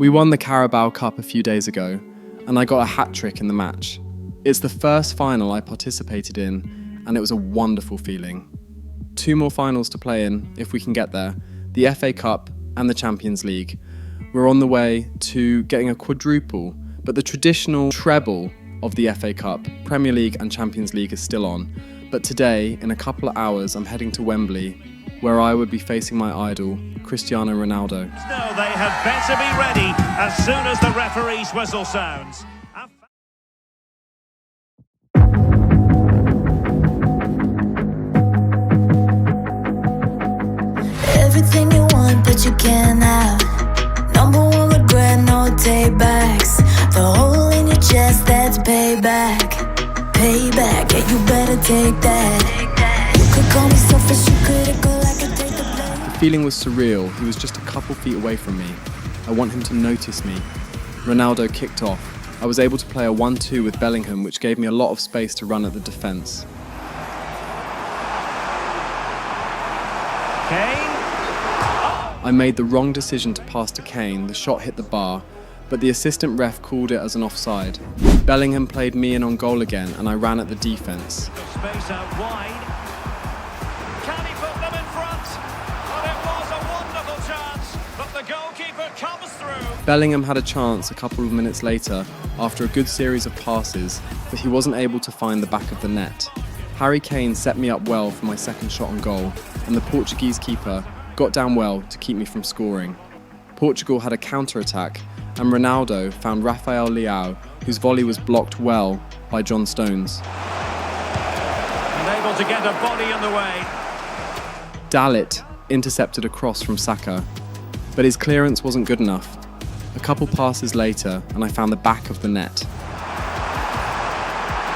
We won the Carabao Cup a few days ago, and I got a hat-trick in the match. It's the first final I participated in, and it was a wonderful feeling. 2 more finals to play in, if we can get there, the FA Cup and the Champions League. We're on the way to getting a quadruple, but the traditional treble of the FA Cup, Premier League and Champions League is still on. But today, in a couple of hours, I'm heading to Wembley, where I would be facing my idol, Cristiano Ronaldo. No, they had better be ready as soon as the referee's whistle sounds. Everything you want, but you can't have. Number one regret, no takebacks. The hole in your chest, that's payback. Payback, yeah, you better take that. You could call me selfish, you could go like a take the blame. The feeling was surreal. He was just a couple feet away from me. I want him to notice me. Ronaldo kicked off. I was able to play a 1-2 with Bellingham, which gave me a lot of space to run at the defence. Kane. I made the wrong decision to pass to Kane. The shot hit the bar, but the assistant ref called it as an offside. Bellingham played me in on goal again, and I ran at the defence. Space out wide. Can he put them in front? Well, it was a wonderful chance, but the goalkeeper comes through. Bellingham had a chance a couple of minutes later after a good series of passes, but he wasn't able to find the back of the net. Harry Kane set me up well for my second shot on goal, and the Portuguese keeper got down well to keep me from scoring. Portugal had a counter-attack, and Ronaldo found Rafael Leao, whose volley was blocked well by John Stones. Unable to get a body in the way. Dalit intercepted a cross from Saka, but his clearance wasn't good enough. A couple passes later, and I found the back of the net.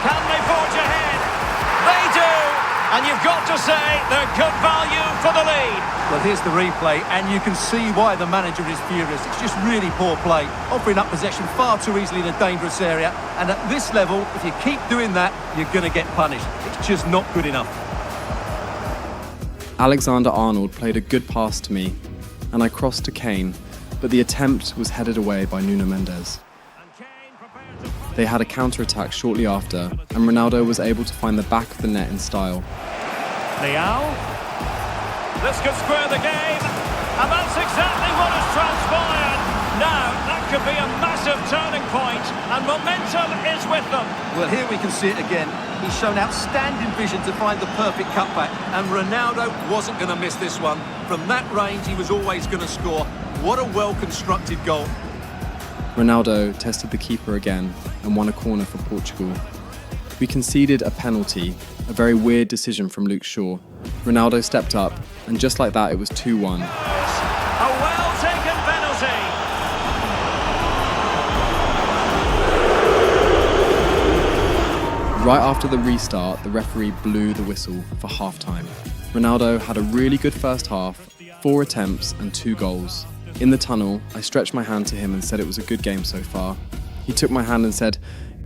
Can they forge ahead? They do! And you've got to say they're good value for the lead. Well, here's the replay, and you can see why the manager is furious. It's just really poor play, offering up possession far too easily in a dangerous area. And at this level, if you keep doing that, you're going to get punished. It's just not good enough. Alexander-Arnold played a good pass to me, and I crossed to Kane, but the attempt was headed away by Nuno Mendes. They had a counter-attack shortly after, and Ronaldo was able to find the back of the net in style. Leao. This could square the game, and that's exactly what has transpired. Now, that could be a massive turning point, and momentum is with them. Well, here we can see it again. He's shown outstanding vision to find the perfect cutback, and Ronaldo wasn't going to miss this one. From that range, he was always going to score. What a well-constructed goal. Ronaldo tested the keeper again and won a corner for Portugal. We conceded a penalty, a very weird decision from Luke Shaw. Ronaldo stepped up, and just like that, it was 2-1. A well-taken penalty. Right after the restart, the referee blew the whistle for half-time. Ronaldo had a really good first half, 4 attempts and 2 goals. In the tunnel, I stretched my hand to him and said it was a good game so far. He took my hand and said,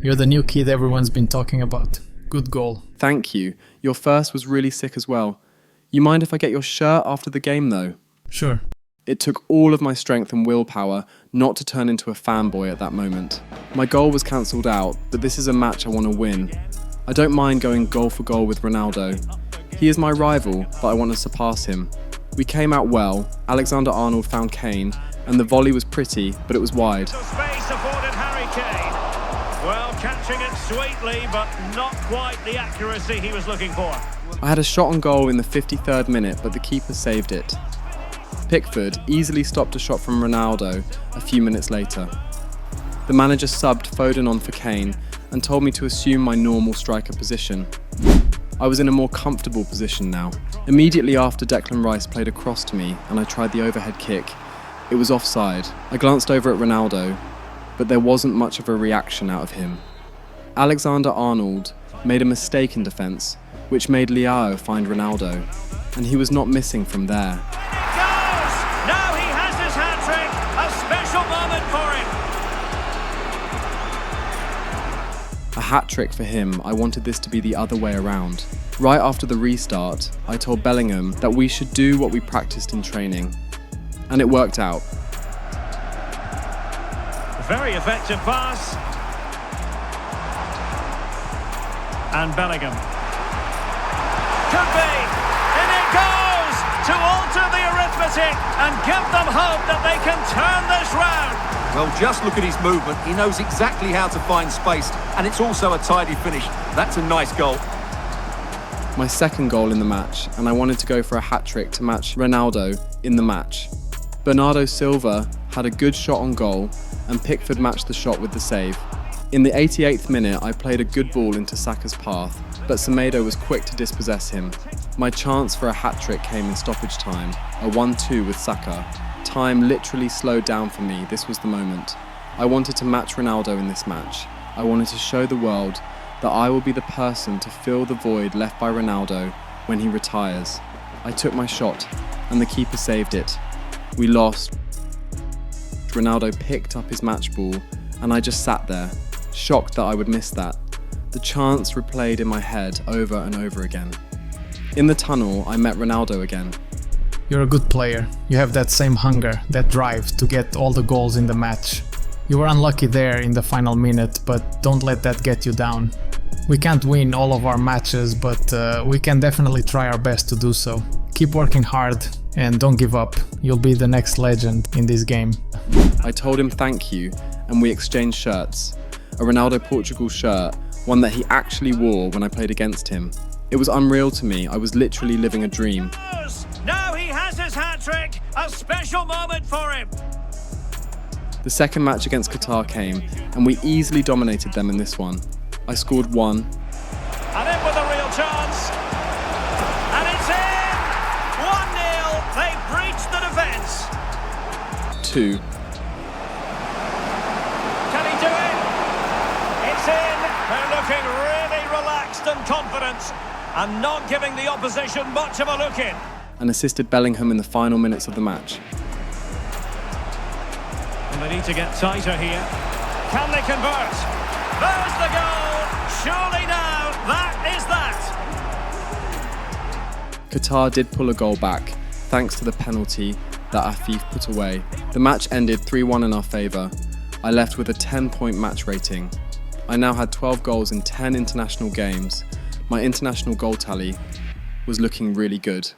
"You're the new kid everyone's been talking about. Good goal." "Thank you. Your first was really sick as well. You mind if I get your shirt after the game though?" Sure. It took all of my strength and willpower not to turn into a fanboy at that moment. My goal was cancelled out, but this is a match I want to win. I don't mind going goal for goal with Ronaldo. He is my rival, but I want to surpass him. We came out well. Alexander-Arnold found Kane, and the volley was pretty, but it was wide. So space afforded Harry Kane. Well, catching it sweetly, but not quite the accuracy he was looking for. I had a shot on goal in the 53rd minute, but the keeper saved it. Pickford easily stopped a shot from Ronaldo a few minutes later. The manager subbed Foden on for Kane and told me to assume my normal striker position. I was in a more comfortable position now. Immediately after, Declan Rice played a cross to me and I tried the overhead kick. It was offside. I glanced over at Ronaldo, but there wasn't much of a reaction out of him. Alexander-Arnold made a mistake in defence, which made Leao find Ronaldo, and he was not missing from there. And it goes! Now he has his hat-trick, a special moment for him. A hat-trick for him. I wanted this to be the other way around. Right after the restart, I told Bellingham that we should do what we practiced in training, and it worked out. Very effective pass. And Bellingham. Could be. In it goes to alter the arithmetic and give them hope that they can turn this round. Well, just look at his movement. He knows exactly how to find space, and it's also a tidy finish. That's a nice goal. My second goal in the match, and I wanted to go for a hat-trick to match Ronaldo in the match. Bernardo Silva had a good shot on goal, and Pickford matched the shot with the save. In the 88th minute, I played a good ball into Saka's path, but Semedo was quick to dispossess him. My chance for a hat-trick came in stoppage time, a 1-2 with Saka. Time literally slowed down for me. This was the moment. I wanted to match Ronaldo in this match. I wanted to show the world that I will be the person to fill the void left by Ronaldo when he retires. I took my shot, and the keeper saved it. We lost. Ronaldo picked up his match ball, and I just sat there, shocked that I would miss that. The chance replayed in my head over and over again. In the tunnel, I met Ronaldo again. You're a good player. You have that same hunger, that drive to get all the goals in the match. You were unlucky there in the final minute, but don't let that get you down. We can't win all of our matches, but we can definitely try our best to do so. Keep working hard and don't give up. You'll be the next legend in this game. I told him thank you, and we exchanged shirts. A Ronaldo Portugal shirt, one that he actually wore when I played against him. It was unreal to me. I was literally living a dream. Now he has his hat-trick, a special moment for him. The second match against Qatar came, and we easily dominated them in this one. I scored 1. And in with a real chance. And it's in! 1-0, they breached the defence. 2. Can he do it? It's in. They're looking really relaxed and confident and not giving the opposition much of a look in. And assisted Bellingham in the final minutes of the match. And they need to get tighter here. Can they convert? There's the goal! Surely now, that is that! Qatar did pull a goal back, thanks to the penalty that Afif put away. The match ended 3-1 in our favour. I left with a 10-point match rating. I now had 12 goals in 10 international games. My international goal tally was looking really good.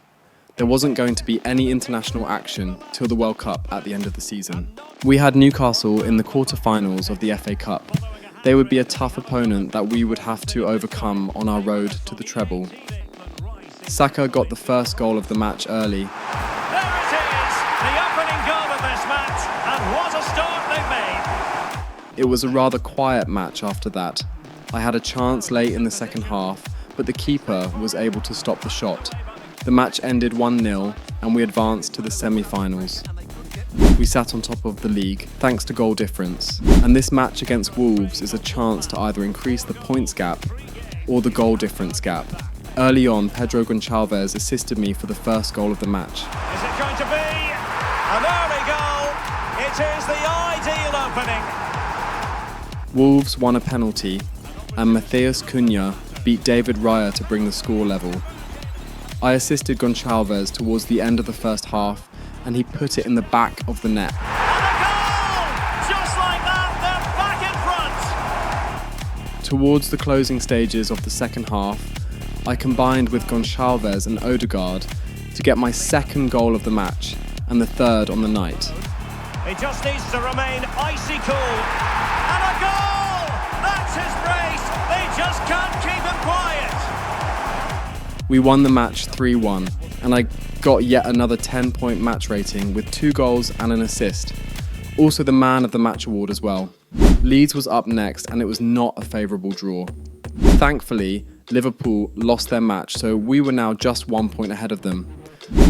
There wasn't going to be any international action till the World Cup at the end of the season. We had Newcastle in the quarter-finals of the FA Cup. They would be a tough opponent that we would have to overcome on our road to the treble. Saka got the first goal of the match early. There it is, the opening goal of this match, and what a start they've made. It was a rather quiet match after that. I had a chance late in the second half, but the keeper was able to stop the shot. The match ended 1-0 and we advanced to the semi-finals. We sat on top of the league thanks to goal difference, and this match against Wolves is a chance to either increase the points gap or the goal difference gap. Early on, Pedro Gonçalves assisted me for the first goal of the match. Is it going to be an early goal? It is the ideal opening. Wolves won a penalty and Matheus Cunha beat David Raya to bring the score level. I assisted Gonçalves towards the end of the first half and he put it in the back of the net. And a goal! Just like that, they're back in front. Towards the closing stages of the second half, I combined with Gonçalves and Odegaard to get my second goal of the match and the third on the night. He just needs to remain icy cool. And a goal! That's his brace. They just can't keep him quiet. We won the match 3-1 and I got yet another 10-point match rating with 2 goals and an assist. Also the man of the match award as well. Leeds was up next and it was not a favourable draw. Thankfully, Liverpool lost their match, so we were now just 1 point ahead of them.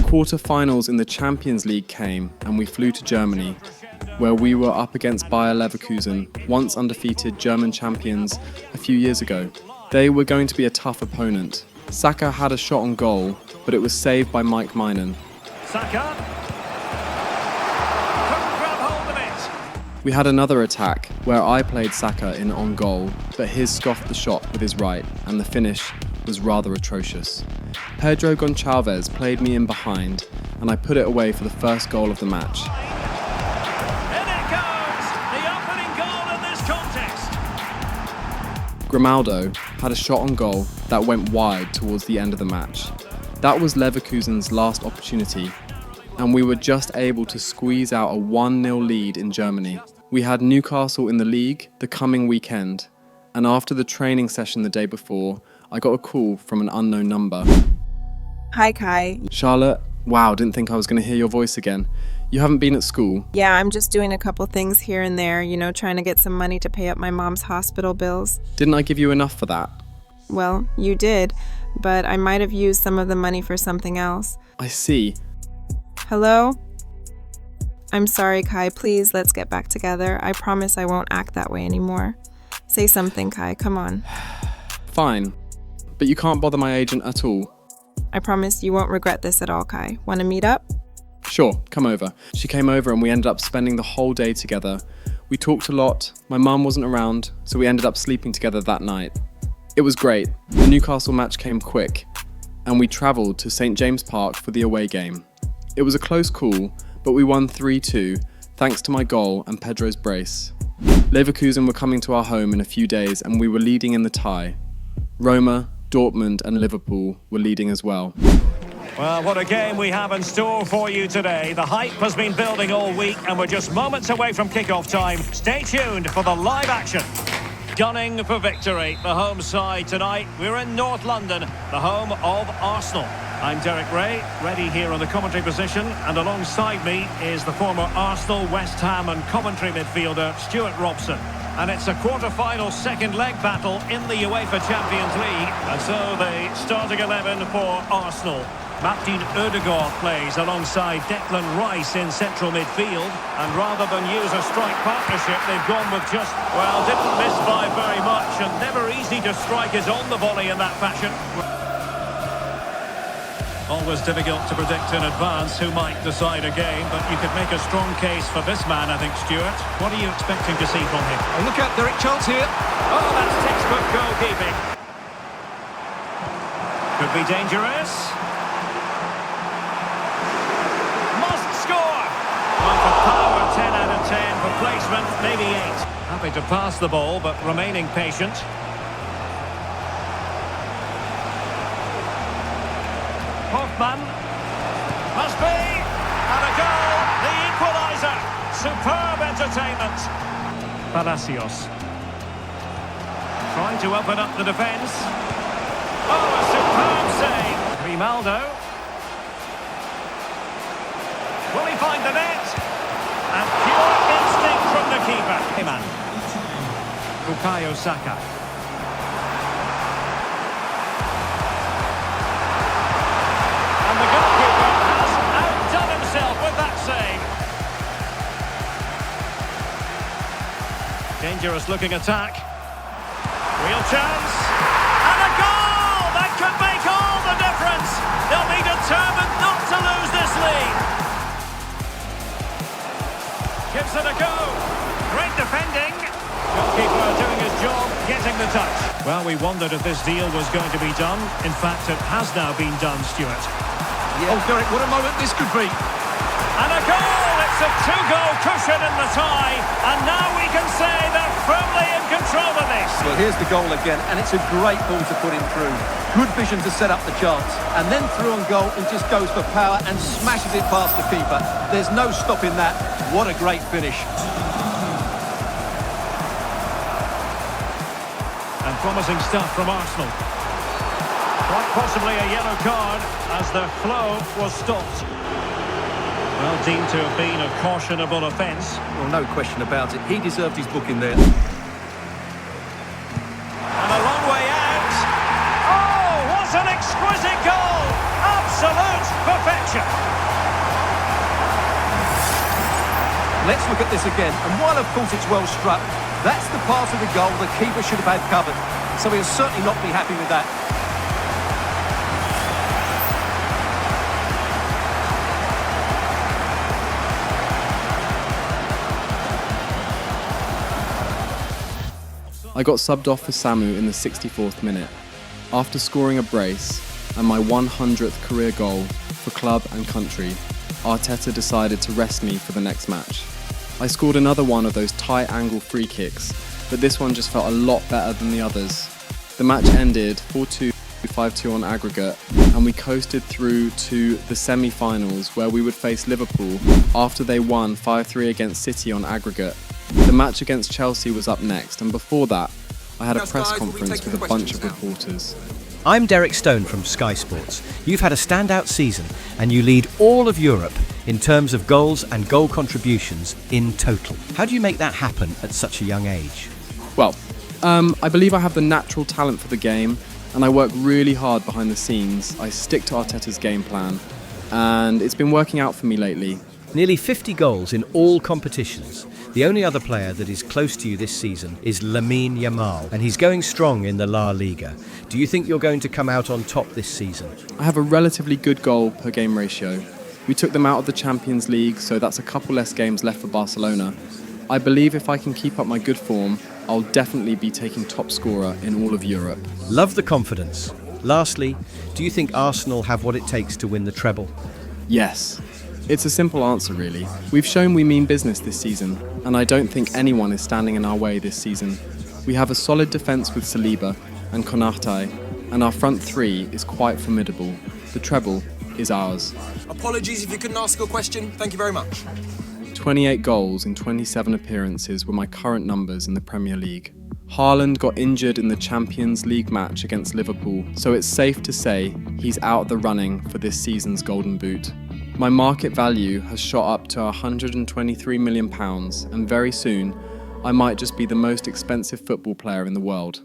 Quarter-finals in the Champions League came and we flew to Germany, where we were up against Bayer Leverkusen, once undefeated German champions a few years ago. They were going to be a tough opponent. Saka had a shot on goal, but it was saved by Mike Minen. Saka. Couldn't grab hold of it. We had another attack, where I played Saka in on goal, but his scoffed the shot with his right, and the finish was rather atrocious. Pedro Gonçalves played me in behind, and I put it away for the first goal of the match. In it goes, the opening Grimaldo had a shot on goal that went wide towards the end of the match. That was Leverkusen's last opportunity, and we were just able to squeeze out a 1-0 lead in Germany. We had Newcastle in the league the coming weekend, and after the training session the day before, I got a call from an unknown number. Hi, Kai. Charlotte, wow, didn't think I was going to hear your voice again. You haven't been at school? Yeah, I'm just doing a couple things here and there, trying to get some money to pay up my mom's hospital bills. Didn't I give you enough for that? Well, you did, but I might have used some of the money for something else. I see. Hello? I'm sorry, Kai. Please, let's get back together. I promise I won't act that way anymore. Say something, Kai. Come on. Fine. But you can't bother my agent at all. I promise you won't regret this at all, Kai. Want to meet up? Sure, come over. She came over and we ended up spending the whole day together. We talked a lot. My mum wasn't around, so we ended up sleeping together that night. It was great. The Newcastle match came quick, and we travelled to St James Park for the away game. It was a close call, but we won 3-2, thanks to my goal and Pedro's brace. Leverkusen were coming to our home in a few days, and we were leading in the tie. Roma, Dortmund and Liverpool were leading as well. Well, what a game we have in store for you today. The hype has been building all week and we're just moments away from kick-off time. Stay tuned for the live action. Gunning for victory, the home side tonight. We're in North London, the home of Arsenal. I'm Derek Ray, ready here on the commentary position, and alongside me is the former Arsenal, West Ham and Coventry midfielder Stuart Robson. And it's a quarter-final second leg battle in the UEFA Champions League. And so the starting 11 for Arsenal. Martin Ødegaard plays alongside Declan Rice in central midfield. And rather than use a strike partnership, they've gone with just, well, didn't miss by very much. And never easy to strike it on the volley in that fashion. Always difficult to predict in advance who might decide a game, but you could make a strong case for this man, I think, Stuart. What are you expecting to see from him? Oh, look out, Derek, chance here. Oh, that's textbook goalkeeping. Could be dangerous. Must score! Well, for power, 10 out of 10. For placement, maybe 8. Happy to pass the ball, but remaining patient. Hoffman, must be, and a goal, the equaliser. Superb entertainment. Palacios. Trying to open up the defence. Oh, a superb save. Grimaldo. Will he find the net? And pure instinct from the keeper. Heyman. Bukayo Saka. The goalkeeper has outdone himself with that save. Dangerous looking attack. Real chance. And a goal! That could make all the difference. They'll be determined not to lose this lead. Gives it a go. Great defending. Goalkeeper doing his job, getting the touch. Well, we wondered if this deal was going to be done. In fact, it has now been done, Stuart. Yeah. Oh, Derek, what a moment this could be. And a goal! It's a 2-goal cushion in the tie, and now we can say they're firmly in control of this. Well, here's the goal again, and it's a great ball to put him through. Good vision to set up the chance, and then through on goal and just goes for power and smashes it past the keeper. There's no stopping that. What a great finish. And promising stuff from Arsenal. Quite possibly a yellow card as the flow was stopped. Well, deemed to have been a cautionable offence. Well, no question about it. He deserved his booking there. And a long way out. Oh, what an exquisite goal! Absolute perfection. Let's look at this again. And while, of course, it's well struck, that's the part of the goal the keeper should have had covered. So he'll certainly not be happy with that. I got subbed off for Samu in the 64th minute. After scoring a brace and my 100th career goal for club and country, Arteta decided to rest me for the next match. I scored another one of those tight angle free kicks but this one just felt a lot better than the others. The match ended 4-2, 5-2 on aggregate, and we coasted through to the semi-finals where we would face Liverpool after they won 5-3 against City on aggregate. The match against Chelsea was up next, and before that, I had a press conference with a bunch of reporters. I'm Derek Stone from Sky Sports. You've had a standout season and you lead all of Europe in terms of goals and goal contributions in total. How do you make that happen at such a young age? Well, I believe I have the natural talent for the game, and I work really hard behind the scenes. I stick to Arteta's game plan, and it's been working out for me lately. Nearly 50 goals in all competitions. The only other player that is close to you this season is Lamine Yamal, and he's going strong in the La Liga. Do you think you're going to come out on top this season? I have a relatively good goal per game ratio. We took them out of the Champions League, so that's a couple less games left for Barcelona. I believe if I can keep up my good form, I'll definitely be taking top scorer in all of Europe. Love the confidence. Lastly, do you think Arsenal have what it takes to win the treble? Yes. It's a simple answer, really. We've shown we mean business this season, and I don't think anyone is standing in our way this season. We have a solid defence with Saliba and Konate, and our front three is quite formidable. The treble is ours. Apologies if you couldn't ask a question. Thank you very much. 28 goals in 27 appearances were my current numbers in the Premier League. Haaland got injured in the Champions League match against Liverpool, so it's safe to say he's out of the running for this season's Golden Boot. My market value has shot up to £123 million, and very soon, I might just be the most expensive football player in the world.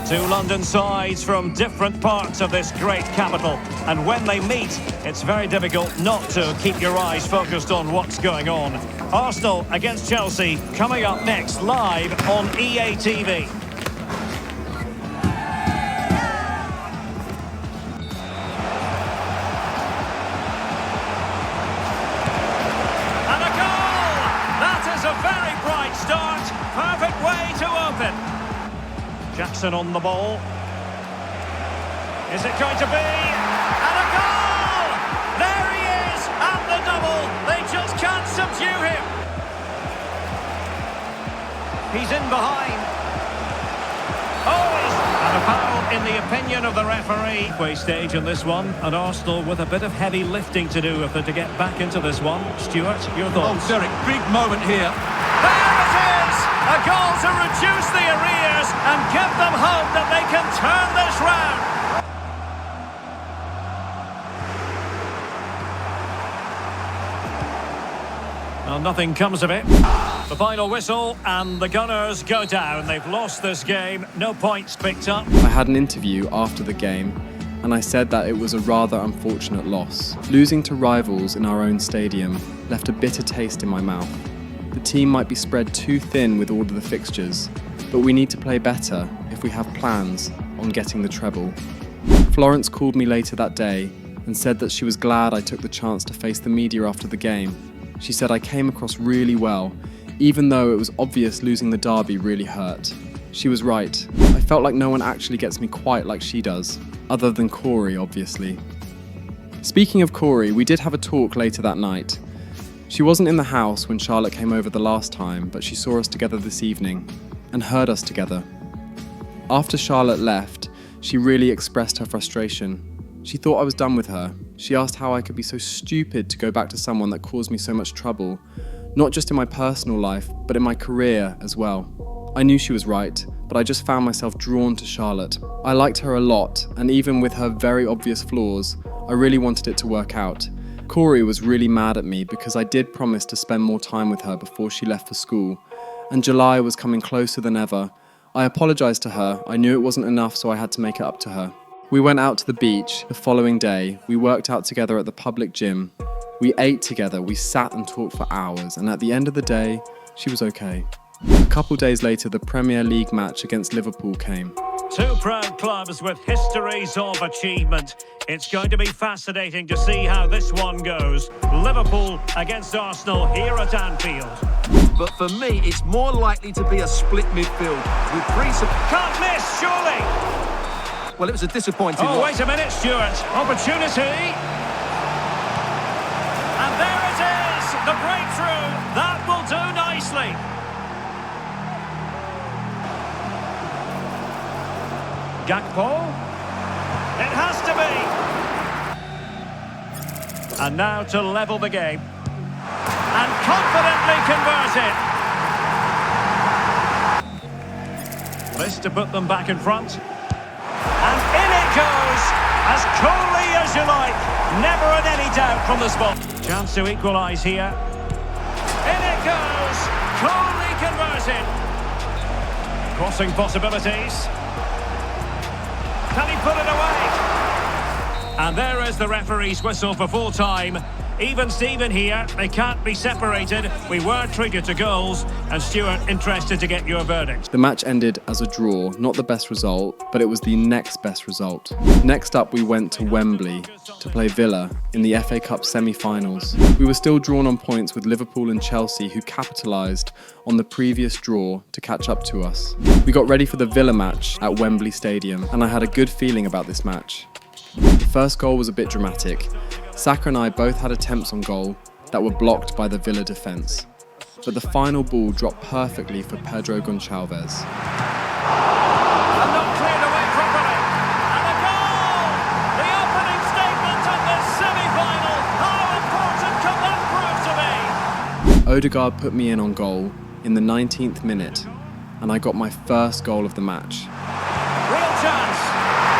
Two London sides from different parts of this great capital, and when they meet, it's very difficult not to keep your eyes focused on what's going on. Arsenal against Chelsea coming up next live on EA TV. And a goal! That is a very bright start. Perfect way to open. Jackson on the ball. Is it going to be? And a goal! There he is! And the double! They just can't subdue him! He's in behind. And a foul in the opinion of the referee. Halfway stage in this one, and Arsenal with a bit of heavy lifting to do if they're to get back into this one. Stuart, your thoughts? Oh, Derek, big moment here. There it is! A goal to reduce the arrears and give them hope that they can turn this round. Well, nothing comes of it. The final whistle and the Gunners go down. They've lost this game. No points picked up. I had an interview after the game, and I said that it was a rather unfortunate loss. Losing to rivals in our own stadium left a bitter taste in my mouth. The team might be spread too thin with all of the fixtures, but we need to play better if we have plans on getting the treble. Florence called me later that day and said that she was glad I took the chance to face the media after the game. She said I came across really well, even though it was obvious losing the derby really hurt. She was right. I felt like no one actually gets me quite like she does, other than Corey, obviously. Speaking of Corey, we did have a talk later that night. She wasn't in the house when Charlotte came over the last time, but she saw us together this evening and heard us together. After Charlotte left, she really expressed her frustration. She thought I was done with her. She asked how I could be so stupid to go back to someone that caused me so much trouble, not just in my personal life, but in my career as well. I knew she was right, but I just found myself drawn to Charlotte. I liked her a lot, and even with her very obvious flaws, I really wanted it to work out. Corey was really mad at me because I did promise to spend more time with her before she left for school, and July was coming closer than ever. I apologised to her. I knew it wasn't enough, so I had to make it up to her. We went out to the beach the following day. We worked out together at the public gym. We ate together, we sat and talked for hours, and at the end of the day, she was okay. A couple days later, the Premier League match against Liverpool came. Two proud clubs with histories of achievement. It's going to be fascinating to see how this one goes. Liverpool against Arsenal here at Anfield. But for me, it's more likely to be a split midfield with three... Can't miss, surely! Well, it was a disappointing Oh, loss. wait a minute, Stuart. Opportunity. And there it is, the breakthrough. That will do nicely. Gakpo. It has to be. And now to level the game. And confidently convert it. This to put them back in front. And in it goes, as coolly as you like. Never had any doubt from the spot. Chance to equalise here. In it goes, coolly converted. Crossing possibilities. Can he put it away? And there is the referee's whistle for full time. Even Steven here, they can't be separated. We were treated to goals, and Stuart, interested to get your verdict. The match ended as a draw, not the best result, but it was the next best result. Next up, we went to Wembley to play Villa in the FA Cup semi-finals. We were still drawn on points with Liverpool and Chelsea, who capitalised on the previous draw to catch up to us. We got ready for the Villa match at Wembley Stadium, and I had a good feeling about this match. The first goal was a bit dramatic. Saka and I both had attempts on goal that were blocked by the Villa defence, but the final ball dropped perfectly for Pedro Gonçalves. And not cleared away properly. And a goal! The opening statement of the semi-final. How important can that prove to be? Odegaard put me in on goal in the 19th minute, and I got my first goal of the match. Real chance.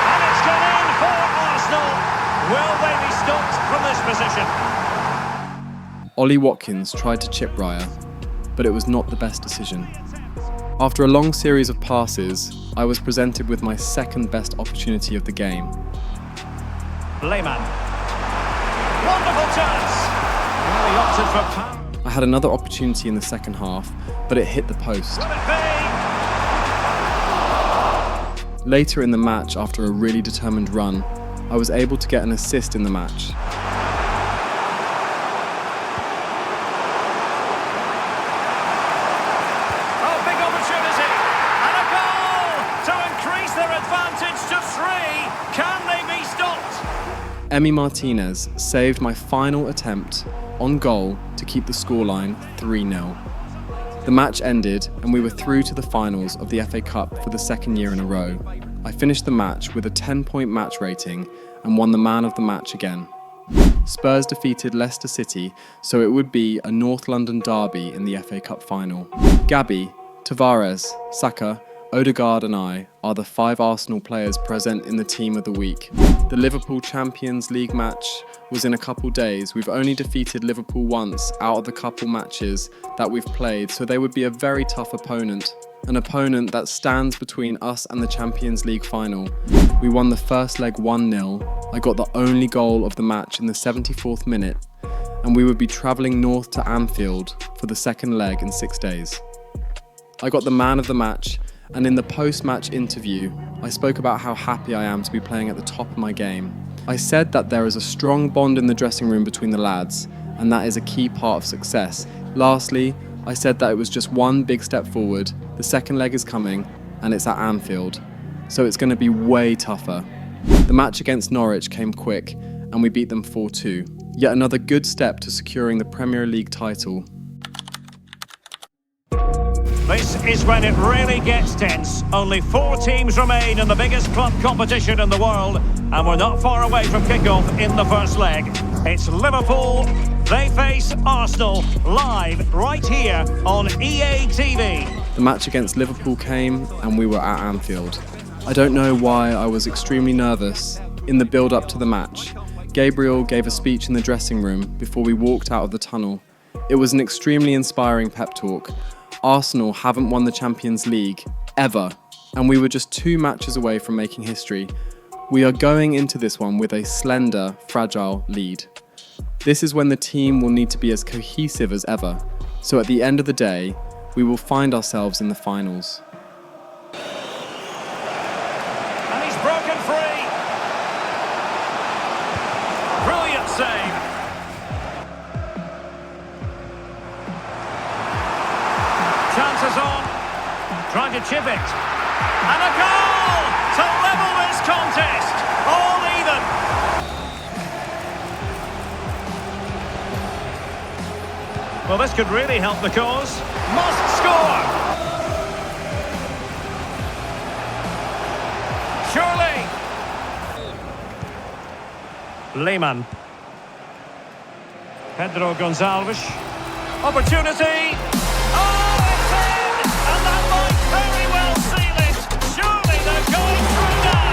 And it's gone in for Arsenal. Will they be stopped from this position? Ollie Watkins tried to chip Raya, but it was not the best decision. After a long series of passes, I was presented with my second best opportunity of the game. Lehmann. Wonderful chance. Well, he opted for power. I had another opportunity in the second half, but it hit the post. Will it be? Later in the match, after a really determined run, I was able to get an assist in the match. Oh, big opportunity. And a goal to increase their advantage to 3. Can they be stopped? Emi Martinez saved my final attempt on goal to keep the scoreline 3-0. The match ended and we were through to the finals of the FA Cup for the second year in a row. I finished the match with a 10-point match rating and won the man of the match again. Spurs defeated Leicester City, so it would be a North London derby in the FA Cup final. Gabby, Tavares, Saka, Odegaard and I are the 5 Arsenal players present in the team of the week. The Liverpool Champions League match was in a couple days. We've only defeated Liverpool once out of the couple matches that we've played, so they would be a very tough opponent. An opponent that stands between us and the Champions League final. We won the first leg 1-0. I got the only goal of the match in the 74th minute, and we would be travelling north to Anfield for the second leg in 6 days. I got the man of the match, and in the post-match interview, I spoke about how happy I am to be playing at the top of my game. I said that there is a strong bond in the dressing room between the lads, and that is a key part of success. Lastly, I said that it was just one big step forward. The second leg is coming, and it's at Anfield, so it's going to be way tougher. The match against Norwich came quick, and we beat them 4-2. Yet another good step to securing the Premier League title. This is when it really gets tense. Only 4 teams remain in the biggest club competition in the world, and we're not far away from kickoff in the first leg. It's Liverpool. They face Arsenal live right here on EA TV. The match against Liverpool came and we were at Anfield. I don't know why I was extremely nervous in the build-up to the match. Gabriel gave a speech in the dressing room before we walked out of the tunnel. It was an extremely inspiring pep talk. Arsenal haven't won the Champions League, ever, and we were just 2 matches away from making history. We are going into this one with a slender, fragile lead. This is when the team will need to be as cohesive as ever, so at the end of the day, we will find ourselves in the finals. And he's broken free. Brilliant save. Chances on. Trying to chip it. And a goal to level this contest. All even. Well, this could really help the cause. Must score. Lehmann. Pedro Gonçalves. Opportunity. Oh, it's in! And that might very well seal it. Surely they're going through now.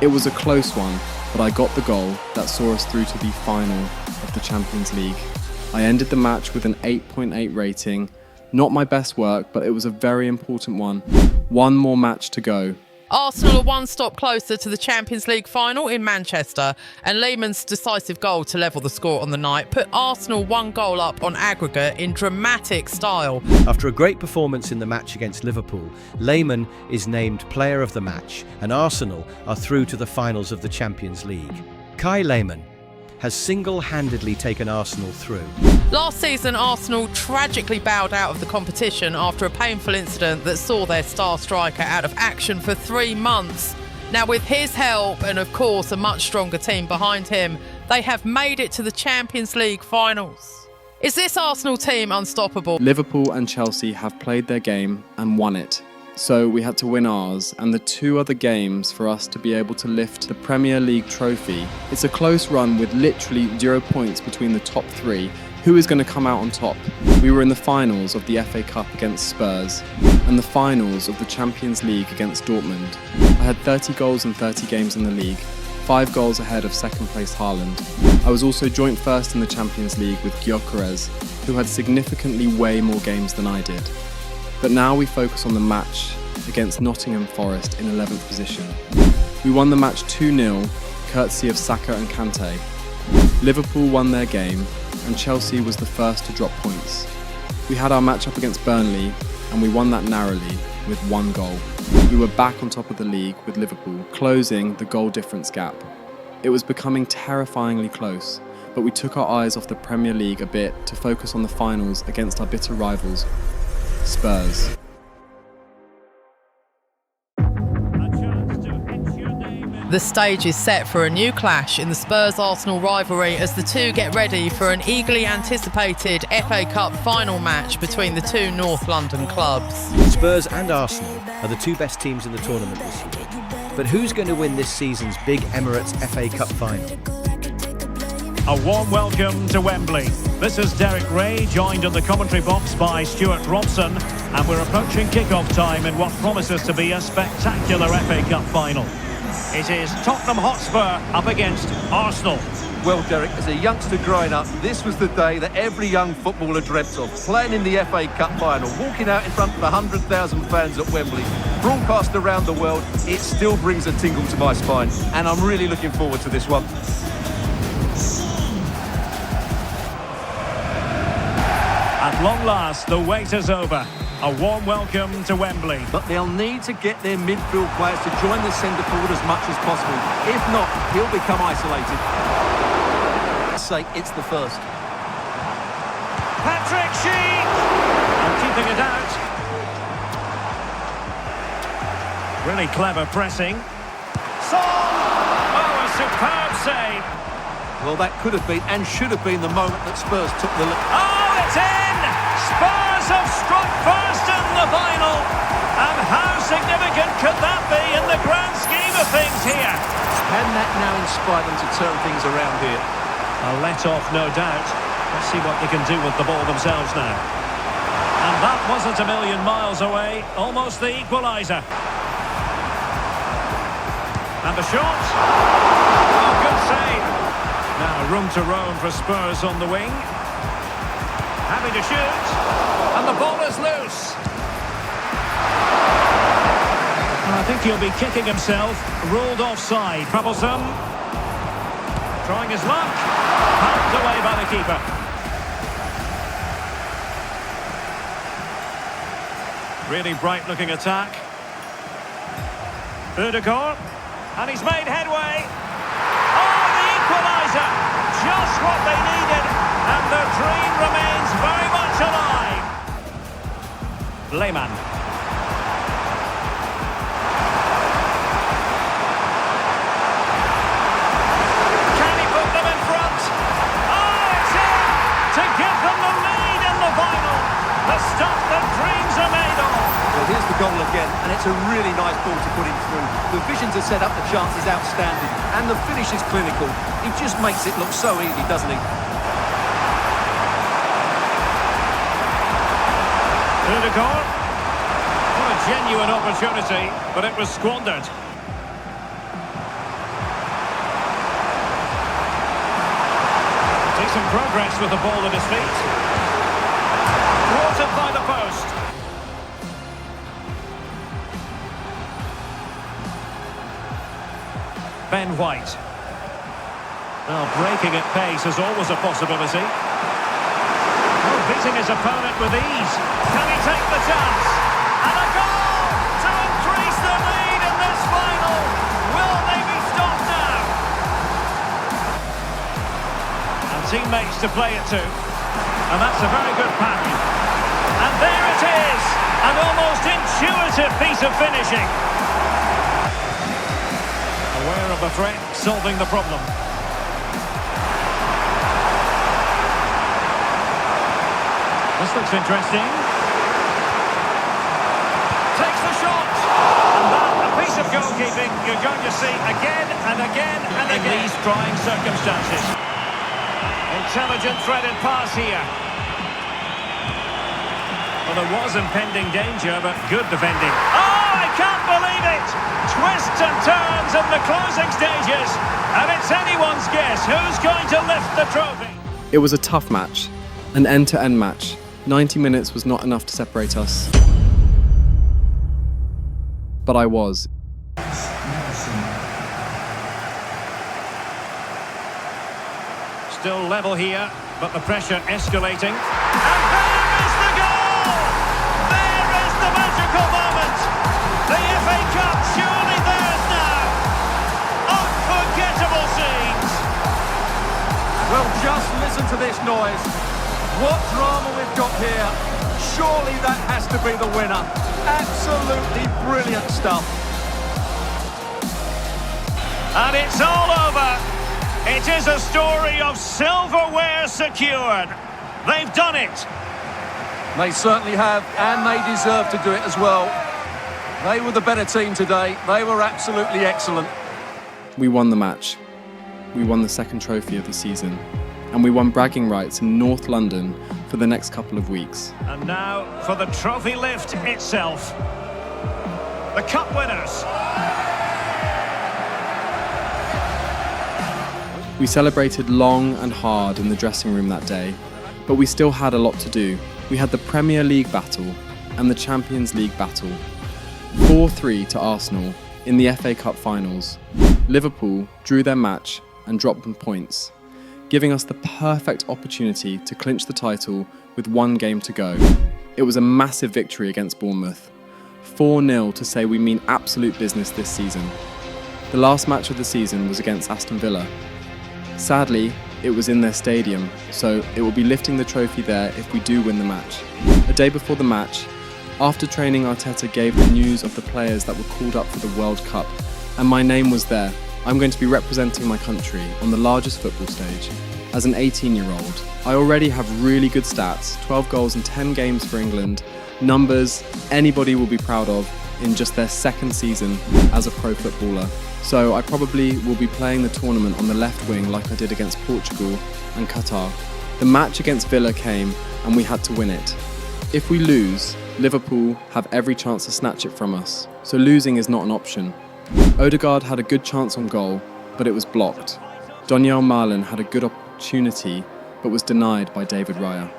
It was a close one, but I got the goal that saw us through to the final of the Champions League. I ended the match with an 8.8 rating. Not my best work, but it was a very important one. One more match to go. Arsenal are one stop closer to the Champions League final in Manchester, and Lehmann's decisive goal to level the score on the night put Arsenal one goal up on aggregate in dramatic style. After a great performance in the match against Liverpool, Lehmann is named player of the match, and Arsenal are through to the finals of the Champions League. Kai Lehmann has single-handedly taken Arsenal through. Last season, Arsenal tragically bowed out of the competition after a painful incident that saw their star striker out of action for 3 months. Now, with his help and, of course, a much stronger team behind him, they have made it to the Champions League finals. Is this Arsenal team unstoppable? Liverpool and Chelsea have played their game and won it. So we had to win ours, and the 2 other games for us to be able to lift the Premier League trophy. It's a close run with literally 0 points between the top 3. Who is going to come out on top? We were in the finals of the FA Cup against Spurs, and the finals of the Champions League against Dortmund. I had 30 goals in 30 games in the league, 5 goals ahead of second place Haaland. I was also joint first in the Champions League with Gyökeres, who had significantly way more games than I did. But now we focus on the match against Nottingham Forest in 11th position. We won the match 2-0, courtesy of Saka and Kante. Liverpool won their game, and Chelsea was the first to drop points. We had our match up against Burnley, and we won that narrowly with 1 goal. We were back on top of the league with Liverpool, closing the goal difference gap. It was becoming terrifyingly close, but we took our eyes off the Premier League a bit to focus on the finals against our bitter rivals, Spurs. The stage is set for a new clash in the Spurs-Arsenal rivalry as the two get ready for an eagerly anticipated FA Cup final match between the 2 North London clubs. Spurs and Arsenal are the 2 best teams in the tournament this year. But who's going to win this season's big Emirates FA Cup final? A warm welcome to Wembley. This is Derek Ray, joined in the commentary box by Stuart Robson, and we're approaching kick-off time in what promises to be a spectacular FA Cup final. It is Tottenham Hotspur up against Arsenal. Well, Derek, as a youngster growing up, this was the day that every young footballer dreamt of. Playing in the FA Cup final, walking out in front of 100,000 fans at Wembley, broadcast around the world, it still brings a tingle to my spine. And I'm really looking forward to this one. At long last, the wait is over. A warm welcome to Wembley. But they'll need to get their midfield players to join the centre forward as much as possible. If not, he'll become isolated. Say it's the first. Patrick Sheik! And keeping it out. Really clever pressing. Son! Oh, a superb save. Well, that could have been and should have been the moment that Spurs took the lead. Oh, it's in! Spurs have struck first in the final. And how significant could that be in the grand scheme of things here? Can that now inspire them to turn things around here? A let-off, no doubt. Let's see what they can do with the ball themselves now. And that wasn't a million miles away. Almost the equaliser. And the shot. Oh, good save. Now room to roam for Spurs on the wing. Having to shoot. And the ball is loose. I think he'll be kicking himself. Ruled offside. Troublesome. Trying his luck. Pumped away by the keeper. Really bright looking attack. Ødegaard. And he's made headway. Oh, the equaliser! Just what they needed. And their dream remains very much alive. Lehmann. Can he put them in front? Oh, The stuff that dreams are made of. Well, here's the goal again, and it's a really nice ball to put him through. The vision to set up the chance is outstanding, and the finish is clinical. He just makes it look so easy, doesn't he? Odegaard. What a genuine opportunity, but it was squandered. Decent progress with the ball at his feet. Thwarted by the post. Ben White. Well, breaking at pace is always a possibility. Oh, beating his opponent with ease. Can he take the chance? And a goal to increase the lead in this final. Will they be stopped now? And teammates to play it to. And that's a very good parry. And there it is. An almost intuitive piece of finishing. Aware of the threat, solving the problem. This looks interesting. Takes the shot. And that, a piece of goalkeeping you're going to see again and again and again. In these trying circumstances. Intelligent threaded pass here. Well, there was impending danger, but good defending. Oh, I can't believe it! Twists and turns in the closing stages. And it's anyone's guess who's going to lift the trophy. It was a tough match, an end-to-end match. 90 minutes was not enough to separate us. But I was. Still level here, but the pressure escalating. And there is the goal! There is the magical moment! The FA Cup surely theirs now! Unforgettable scenes! Well, just listen to this noise. What drama we've got here. Surely that has to be the winner. Absolutely brilliant stuff. And it's all over. It is a story of silverware secured. They've done it. They certainly have, and they deserve to do it as well. They were the better team today. They were absolutely excellent. We won the match. We won the second trophy of the season. And we won bragging rights in North London for the next couple of weeks. And now for the trophy lift itself. The cup winners. We celebrated long and hard in the dressing room that day, but we still had a lot to do. We had the Premier League battle and the Champions League battle. 4-3 to Arsenal in the FA Cup finals. Liverpool drew their match and dropped them points, giving us the perfect opportunity to clinch the title with one game to go. It was a massive victory against Bournemouth. 4-0 to say we mean absolute business this season. The last match of the season was against Aston Villa. Sadly, it was in their stadium, so it will be lifting the trophy there if we do win the match. A day before the match, after training, Arteta gave the news of the players that were called up for the World Cup, and my name was there. I'm going to be representing my country on the largest football stage. As an 18-year-old, I already have really good stats, 12 goals in 10 games for England, numbers anybody will be proud of in just their second season as a pro footballer. So I probably will be playing the tournament on the left wing like I did against Portugal and Qatar. The match against Villa came and we had to win it. If we lose, Liverpool have every chance to snatch it from us, so losing is not an option. Odegaard had a good chance on goal, but it was blocked. Donyell Malen had a good opportunity, but was denied by David Raya.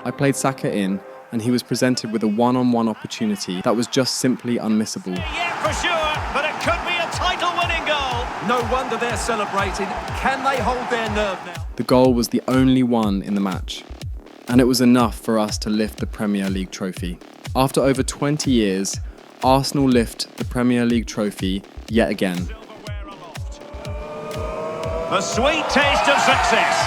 I played Saka in, and he was presented with a one-on-one opportunity that was just simply unmissable. Yeah, for sure, but it could be a title-winning goal. No wonder they're celebrating. Can they hold their nerve now? The goal was the only one in the match, and it was enough for us to lift the Premier League trophy. After over 20 years, Arsenal lift the Premier League trophy yet again. The sweet taste of success.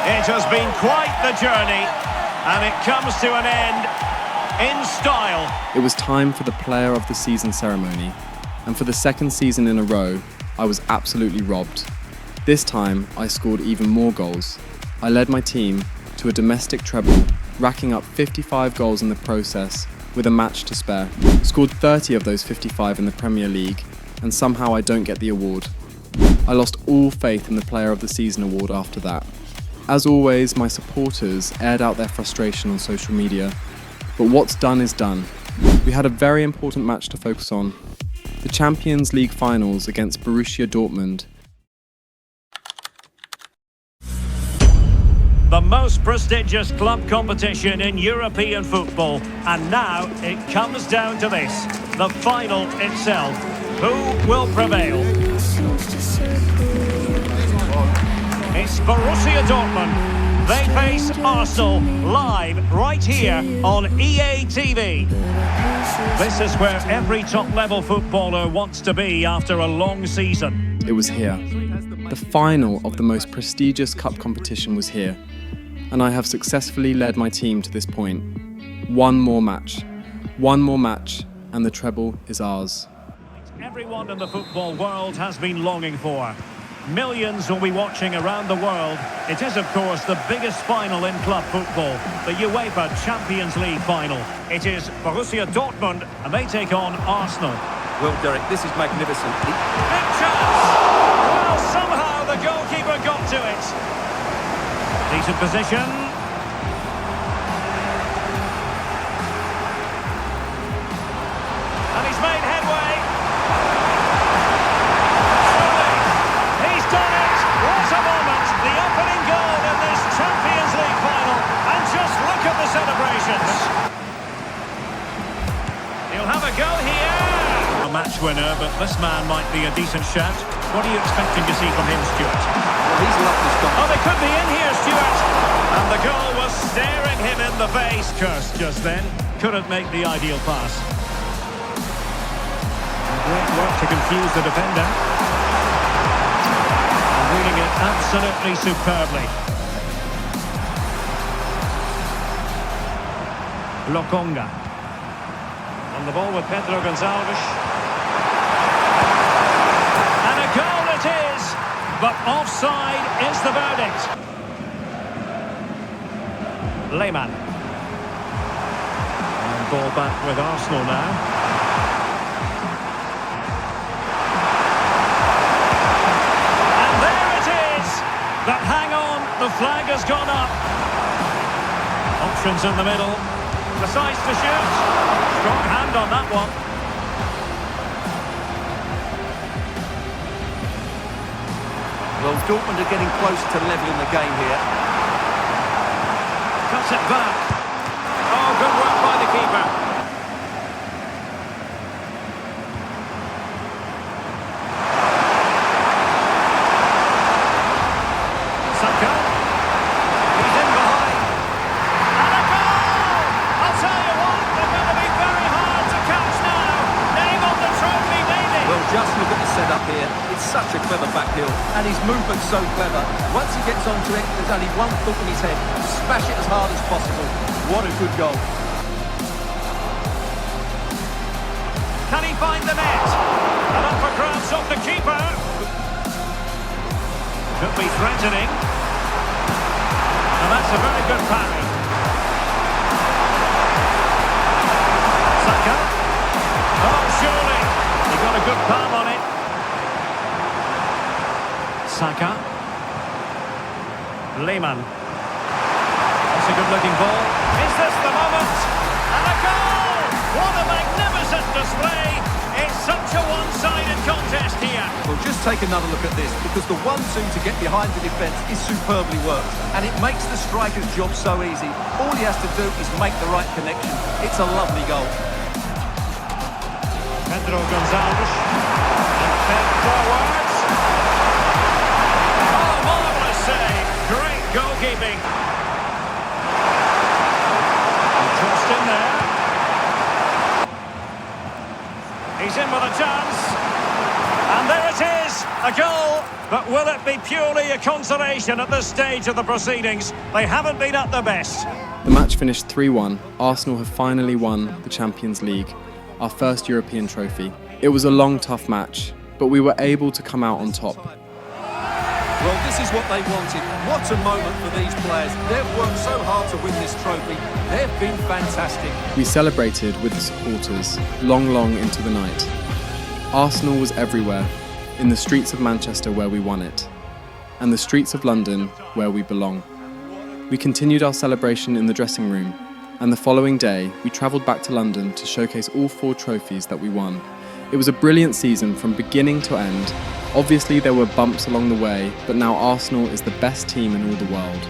It has been quite the journey, and it comes to an end in style. It was time for the Player of the Season ceremony, and for the second season in a row, I was absolutely robbed. This time, I scored even more goals. I led my team to a domestic treble, racking up 55 goals in the process with a match to spare. Scored 30 of those 55 in the Premier League, and somehow I don't get the award. I lost all faith in the Player of the Season award after that. As always, my supporters aired out their frustration on social media, but what's done is done. We had a very important match to focus on. The Champions League finals against Borussia Dortmund. The most prestigious club competition in European football. And now it comes down to this, the final itself. Who will prevail? It's Borussia Dortmund. They face Arsenal live right here on EA TV. This is where every top-level footballer wants to be after a long season. It was here. The final of the most prestigious cup competition was here. And I have successfully led my team to this point. One more match, and the treble is ours. Everyone in the football world has been longing for. Millions will be watching around the world. It is, of course, the biggest final in club football, the UEFA Champions League final. It is Borussia Dortmund, and they take on Arsenal. Well, Derek, this is magnificent. Big chance! Well, somehow the goalkeeper got to it. Decent position. And he's made headway. Surely, he's done it. What a moment. The opening goal in this Champions League final. And just look at the celebrations. He'll have a go here. A match winner, but this man might be a decent shout. What are you expecting to see from him, Stuart? Well, he's loved this goal. Oh, they could be in here, Stuart. And the goal was staring him in the face. Curse just then. Couldn't make the ideal pass. Great work to confuse the defender. And reading it absolutely superbly. Lokonga. On the ball with Pedro Gonçalves. And a goal it is, but offside is the verdict. Lehmann. And ball back with Arsenal now. And there it is! But hang on, the flag has gone up. Options in the middle. Decides to shoot. Strong hand on that one. Well, Dortmund are getting close to levelling the game here. Cuts it back. Oh, good work by the keeper. Saka. He's in behind. And a goal! I'll tell you what, they're going to be very hard to catch now. Name on the trophy, maybe. Well, just look at the setup here. It's such a clever back heel, and his movement's so clever. Once he gets onto it, there's only one thought in his head. Smash it as hard as possible. What a good goal. Can he find the net? And up for grabs off the keeper. Could be threatening. And that's a very good parry. Saka. Oh, surely. He got a good palm on it. Saka. Lehmann. That's a good-looking ball. Is this the moment? And a goal! What a magnificent display! It's such a one-sided contest here. Well, just take another look at this, because the 1-2 to get behind the defence is superbly worked, and it makes the striker's job so easy. All he has to do is make the right connection. It's a lovely goal. Pedro Gonçalves. And fed forwards. Oh, marvellous save. Great goalkeeping. Tossed in there. He's in with a chance. And there it is, a goal. But will it be purely a consolation at this stage of the proceedings? They haven't been at their best. The match finished 3-1. Arsenal have finally won the Champions League, our first European trophy. It was a long, tough match, but we were able to come out on top. Well, this is what they wanted. What a moment for these players. They've worked so hard to win this trophy. They've been fantastic. We celebrated with the supporters, long into the night. Arsenal was everywhere, in the streets of Manchester where we won it, and the streets of London where we belong. We continued our celebration in the dressing room, and the following day we travelled back to London to showcase all 4 trophies that we won. It was a brilliant season from beginning to end. Obviously there were bumps along the way, but now Arsenal is the best team in all the world.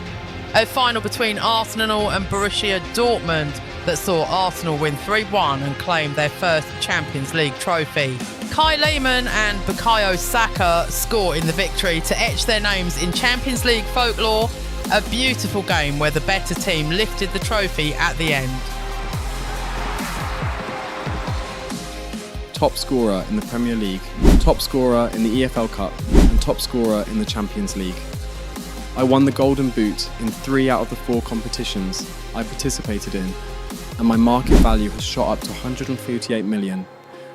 A final between Arsenal and Borussia Dortmund that saw Arsenal win 3-1 and claim their first Champions League trophy. Kai Lehmann and Bukayo Saka score in the victory to etch their names in Champions League folklore. A beautiful game where the better team lifted the trophy at the end. Top scorer in the Premier League, top scorer in the EFL Cup, and top scorer in the Champions League. I won the Golden Boot in 3 out of the 4 competitions I participated in, and my market value has shot up to 138 million.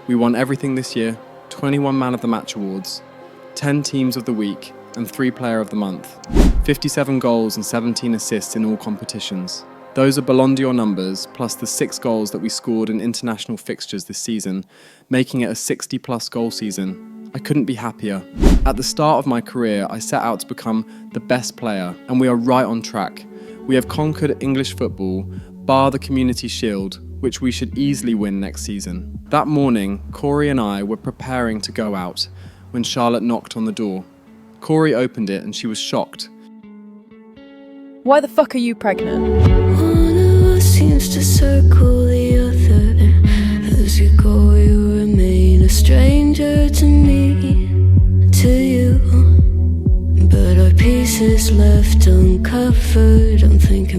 We won everything this year: 21 Man of the Match awards, 10 Teams of the Week, and 3 Player of the Month. 57 goals and 17 assists in all competitions. Those are Ballon d'Or numbers, plus the 6 goals that we scored in international fixtures this season, making it a 60-plus goal season. I couldn't be happier. At the start of my career, I set out to become the best player, and we are right on track. We have conquered English football, bar the Community Shield, which we should easily win next season. That morning, Corey and I were preparing to go out when Charlotte knocked on the door. Corey opened it and she was shocked. Why the fuck are you pregnant? One of us seems to circle the other. As you go, you remain a stranger to me, to you. But our pieces left uncovered. I'm thinking